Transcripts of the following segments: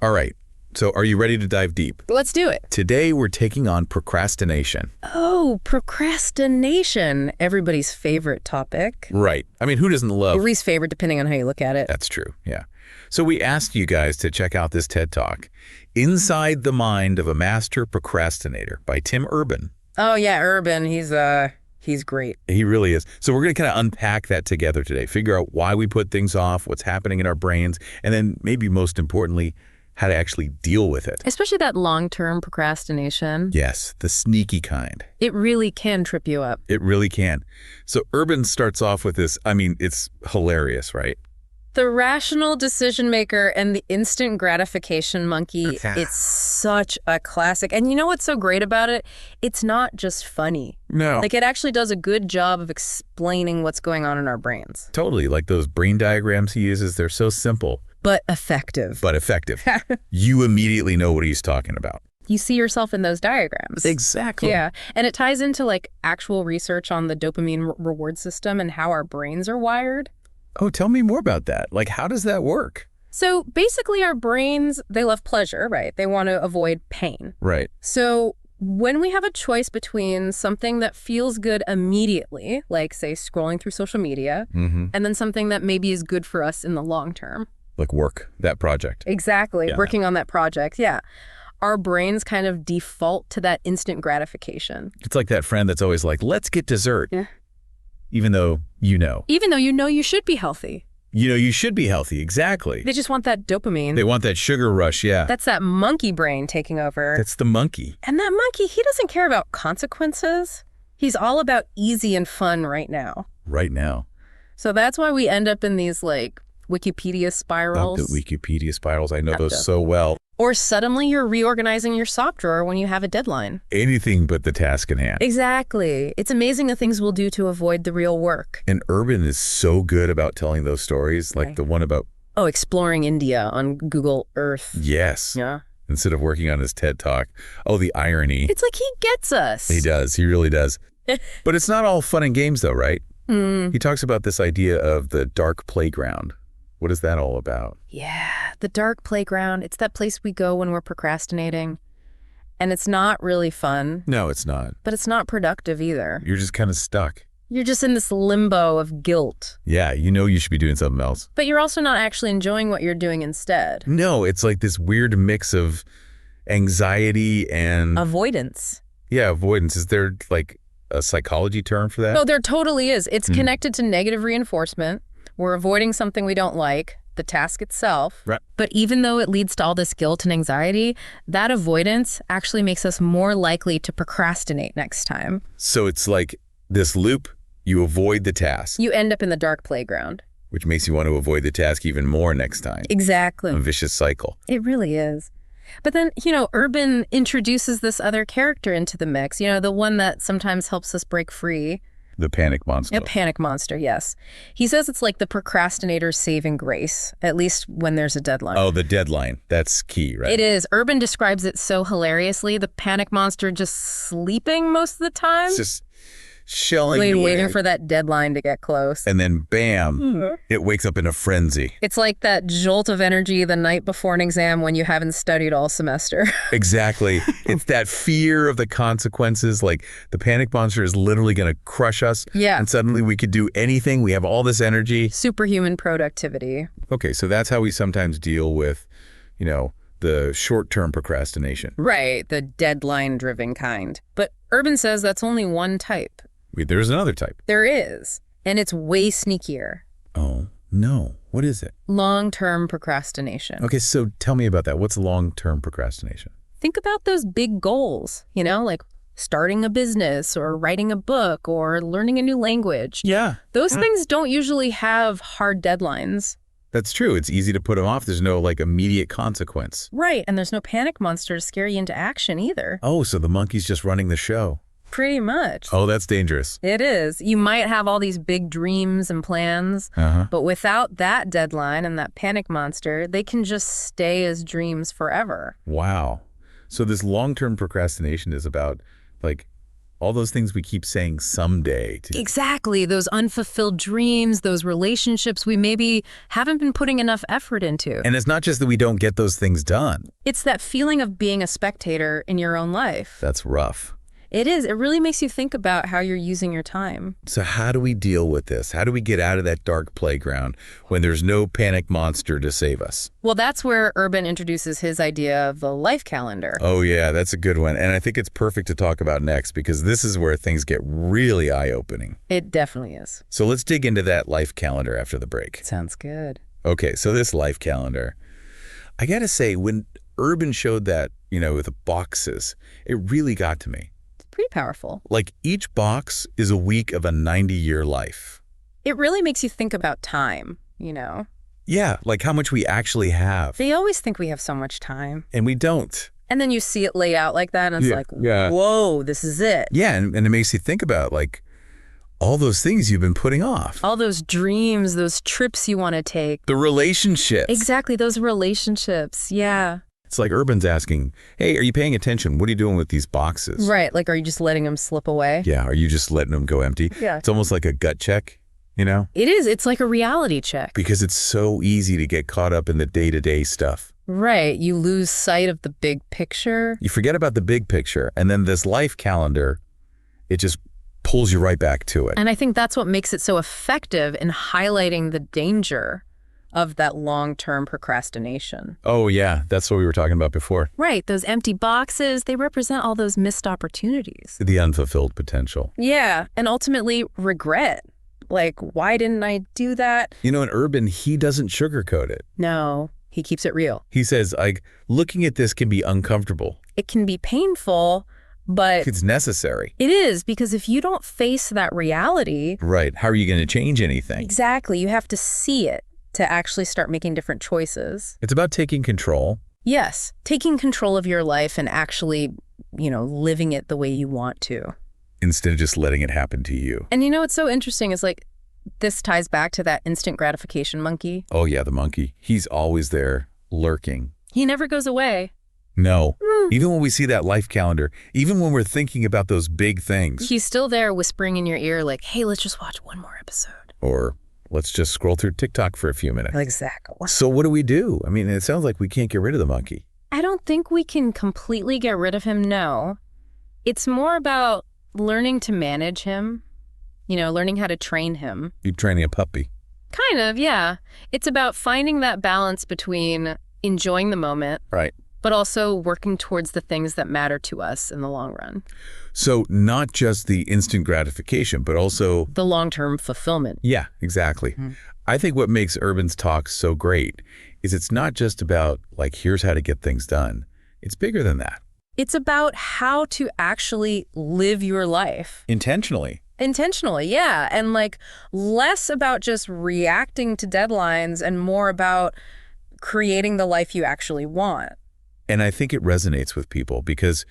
All right. So are you ready to dive deep? Let's do it. Today we're taking on procrastination. Oh, procrastination. Everybody's favorite topic. Right. I mean, who doesn't love... Or least favorite, depending on how you look at it. That's true, yeah. So we asked you guys to check out this TED Talk, Inside the Mind of a Master Procrastinator by Tim Urban. Oh, yeah, Urban. He's great. He really is. So we're going to kind of unpack that together today, figure out why we put things off, what's happening in our brains, and then maybe most importantly, how to actually deal with it. Especially that long-term procrastination. Yes, the sneaky kind. It really can trip you up. It really can. So Urban starts off with this, I mean, it's hilarious, right? The rational decision maker and the instant gratification monkey, it's such a classic. And you know what's so great about it? It's not just funny. No. Like, it actually does a good job of explaining what's going on in our brains. Totally. Like those brain diagrams he uses, they're so simple. But effective. But effective. You immediately know what he's talking about. You see yourself in those diagrams. Exactly. Yeah. And it ties into like actual research on the dopamine reward system and how our brains are wired. Oh, tell me more about that. Like, how does that work? So basically our brains, they love pleasure, right? They want to avoid pain. Right. So when we have a choice between something that feels good immediately, like say scrolling through social media, and then something that maybe is good for us in the long term. Like work, that project. Exactly. Yeah. Working on that project. Yeah. Our brains kind of default to that instant gratification. It's like that friend that's always like, let's get dessert. Yeah. Even though you know. Even though you know you should be healthy. You know, you should be healthy. Exactly. They just want that dopamine. They want that sugar rush. Yeah. That's that monkey brain taking over. That's the monkey. And that monkey, he doesn't care about consequences. He's all about easy and fun right now. Right now. So that's why we end up in these like Wikipedia spirals. The Wikipedia spirals. I know those so well. Or suddenly you're reorganizing your sock drawer when you have a deadline. Anything but the task in hand. Exactly. It's amazing the things we'll do to avoid the real work. And Urban is so good about telling those stories, like the one about... Oh, exploring India on Google Earth. Yes. Yeah. Instead of working on his TED Talk. Oh, the irony. It's like he gets us. He does. He really does. But it's not all fun and games, though, right? He talks about this idea of the dark playground. What is that all about? Yeah, the dark playground. It's that place we go when we're procrastinating. And it's not really fun. No, it's not. But it's not productive either. You're just kind of stuck. You're just in this limbo of guilt. Yeah, you know you should be doing something else. But you're also not actually enjoying what you're doing instead. No, it's like this weird mix of anxiety and... Avoidance. Yeah, avoidance. Is there like a psychology term for that? No, there totally is. It's connected to negative reinforcement. We're avoiding something we don't like, the task itself. Right. But even though it leads to all this guilt and anxiety, that avoidance actually makes us more likely to procrastinate next time. So it's like this loop, you avoid the task. You end up in the dark playground. Which makes you want to avoid the task even more next time. Exactly. A vicious cycle. It really is. But then, you know, Urban introduces this other character into the mix, you know, the one that sometimes helps us break free. The panic monster. A panic monster, yes. He says it's like the procrastinator's saving grace, at least when there's a deadline. Oh, the deadline. That's key, right? It is. Urban describes it so hilariously. The panic monster just sleeping most of the time. It's just chilling. Waiting for that deadline to get close. And then bam, it wakes up in a frenzy. It's like that jolt of energy the night before an exam when you haven't studied all semester. Exactly. It's that fear of the consequences. Like the panic monster is literally going to crush us. Yeah. And suddenly we could do anything. We have all this energy. Superhuman productivity. Okay, so that's how we sometimes deal with, you know, the short-term procrastination. Right, the deadline-driven kind. But Urban says that's only one type. Wait, there's another type. There is, and it's way sneakier. Oh, no. What is it? Long-term procrastination. Okay, so tell me about that. What's long-term procrastination? Think about those big goals, you know, like starting a business or writing a book or learning a new language. Yeah. Those things don't usually have hard deadlines. That's true. It's easy to put them off. There's no, like, immediate consequence. Right, and there's no panic monster to scare you into action either. Oh, so the monkey's just running the show. Pretty much. Oh, that's dangerous. It is. You might have all these big dreams and plans, but without that deadline and that panic monster, they can just stay as dreams forever. Wow. So this long-term procrastination is about, like, All those things we keep saying someday. Exactly. Those unfulfilled dreams, those relationships we maybe haven't been putting enough effort into. And it's not just that we don't get those things done. It's that feeling of being a spectator in your own life. That's rough. It is. It really makes you think about how you're using your time. So how do we deal with this? How do we get out of that dark playground when there's no panic monster to save us? Well, that's where Urban introduces his idea of the life calendar. Oh, yeah, that's a good one. And I think it's perfect to talk about next because this is where things get really eye-opening. It definitely is. So let's dig into that life calendar after the break. Sounds good. Okay, so this life calendar, I got to say, when Urban showed that, with the boxes, it really got to me. Pretty powerful. Like each box is a week of a 90-year life. It really makes you think about time, Yeah, like how much we actually have. They always think we have so much time. And we don't. And then you see it laid out like that, and it's whoa, this is it. Yeah, and it makes you think about, like, all those things you've been putting off. All those dreams, those trips you want to take. The relationships. Exactly, those relationships, yeah. It's like Urban's asking, hey, are you paying attention? What are you doing with these boxes? Right, like are you just letting them slip away? Yeah, are you just letting them go empty? Yeah. It's almost like a gut check, It is. It's like a reality check. Because it's so easy to get caught up in the day-to-day stuff. Right, you lose sight of the big picture. You forget about the big picture, and then this life calendar, it just pulls you right back to it. And I think that's what makes it so effective in highlighting the danger of that long-term procrastination. Oh, yeah. That's what we were talking about before. Right. Those empty boxes, they represent all those missed opportunities. The unfulfilled potential. Yeah. And ultimately, regret. Like, why didn't I do that? In Urban, he doesn't sugarcoat it. No, he keeps it real. He says, like, looking at this can be uncomfortable. It can be painful, but it's necessary. It is, because if you don't face that reality... Right. How are you going to change anything? Exactly. You have to see it to actually start making different choices. It's about taking control. Yes, taking control of your life and actually, living it the way you want to. Instead of just letting it happen to you. And what's so interesting is like, this ties back to that instant gratification monkey. Oh yeah, the monkey. He's always there, lurking. He never goes away. No. Even when we see that life calendar, even when we're thinking about those big things. He's still there whispering in your ear like, hey, let's just watch one more episode. Or let's just scroll through TikTok for a few minutes. Exactly. So what do we do? I mean, it sounds like we can't get rid of the monkey. I don't think we can completely get rid of him, no. It's more about learning to manage him, learning how to train him. You're training a puppy. Kind of, yeah. It's about finding that balance between enjoying the moment. Right. But also working towards the things that matter to us in the long run. So not just the instant gratification, but also... the long-term fulfillment. Yeah, exactly. I think what makes Urban's talk so great is it's not just about, like, here's how to get things done. It's bigger than that. It's about how to actually live your life. Intentionally. Intentionally, yeah. And, like, less about just reacting to deadlines and more about creating the life you actually want. And I think it resonates with people because,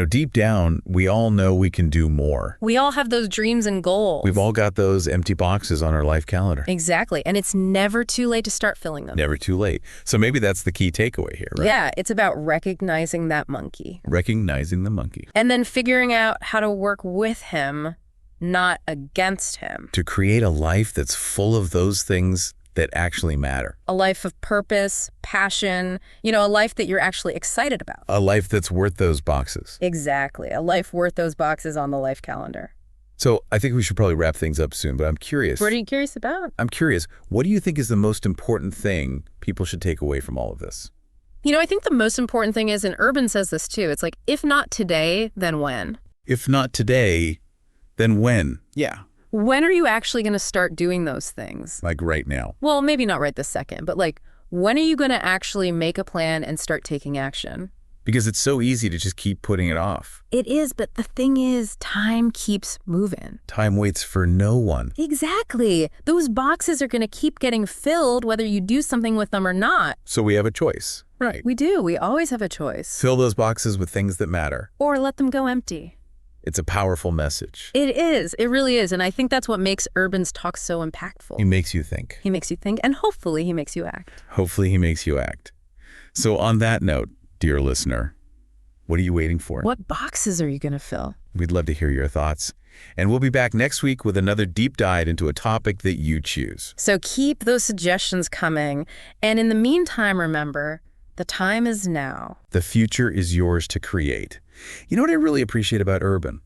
deep down, we all know we can do more. We all have those dreams and goals. We've all got those empty boxes on our life calendar. Exactly. And it's never too late to start filling them. Never too late. So maybe that's the key takeaway here, right? Yeah, it's about recognizing that monkey. Recognizing the monkey. And then figuring out how to work with him, not against him. To create a life that's full of those things that actually matter. A life of purpose, passion, a life that you're actually excited about. A life that's worth those boxes. Exactly. A life worth those boxes on the life calendar. So I think we should probably wrap things up soon, but I'm curious. What are you curious about? I'm curious. What do you think is the most important thing people should take away from all of this? I think the most important thing is, and Urban says this too, it's like, if not today, then when? If not today, then when? Yeah. When are you actually going to start doing those things? Like right now. Well, maybe not right this second, but like, when are you going to actually make a plan and start taking action? Because it's so easy to just keep putting it off. It is, but the thing is, time keeps moving. Time waits for no one. Exactly. Those boxes are going to keep getting filled whether you do something with them or not. So we have a choice. Right. We do. We always have a choice. Fill those boxes with things that matter. Or let them go empty. It's a powerful message. It is. It really is. And I think that's what makes Urban's talk so impactful. He makes you think. He makes you think, and hopefully he makes you act. Hopefully he makes you act. So on that note, dear listener, What are you waiting for? What boxes are you going to fill? We'd love to hear your thoughts. And we'll be back next week with another deep dive into a topic that you choose. So keep those suggestions coming. And in the meantime, remember, the time is now. The future is yours to create. You know what I really appreciate about Urban?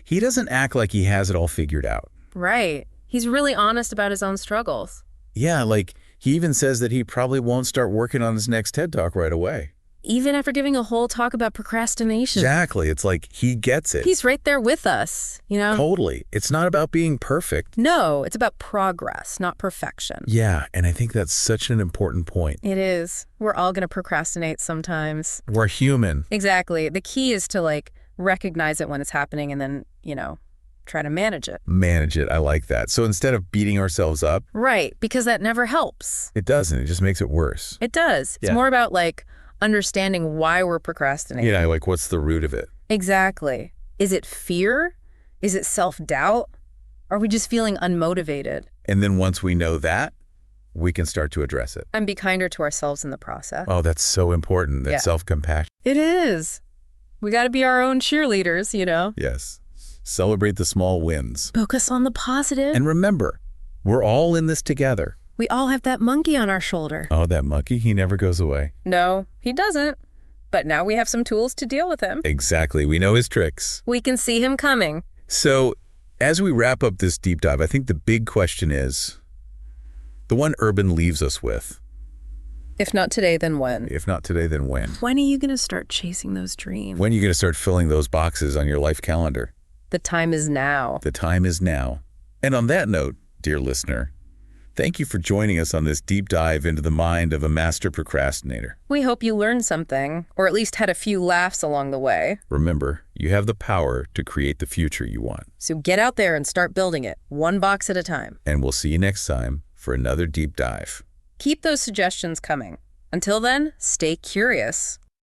He doesn't act like he has it all figured out. Right. He's really honest about his own struggles. Yeah, like he even says that he probably won't start working on his next TED Talk right away. Even after giving a whole talk about procrastination. Exactly. It's like he gets it. He's right there with us, you know? Totally. It's not about being perfect. No, it's about progress, not perfection. Yeah, and I think that's such an important point. It is. We're all going to procrastinate sometimes. We're human. Exactly. The key is to, recognize it when it's happening and then, try to manage it. Manage it. I like that. So instead of beating ourselves up. Right, because that never helps. It doesn't. It just makes it worse. It does. It's more about, understanding why we're procrastinating. Yeah, what's the root of it? Exactly. Is it fear? Is it self-doubt? Are we just feeling unmotivated? And then once we know that, we can start to address it. And be kinder to ourselves in the process. Oh, that's so important, that self-compassion. It is. We got to be our own cheerleaders, Yes. Celebrate the small wins. Focus on the positive. And remember, we're all in this together. We all have that monkey on our shoulder. Oh, that monkey, he never goes away. No, he doesn't. But now we have some tools to deal with him. Exactly. We know his tricks. We can see him coming. So, as we wrap up this deep dive, I think the big question is, the one Urban leaves us with. If not today, then when? If not today, then when? When are you going to start chasing those dreams? When are you going to start filling those boxes on your life calendar? The time is now. The time is now. And on that note, dear listener, thank you for joining us on this deep dive into the mind of a master procrastinator. We hope you learned something, or at least had a few laughs along the way. Remember, you have the power to create the future you want. So get out there and start building it, one box at a time. And we'll see you next time for another deep dive. Keep those suggestions coming. Until then, stay curious.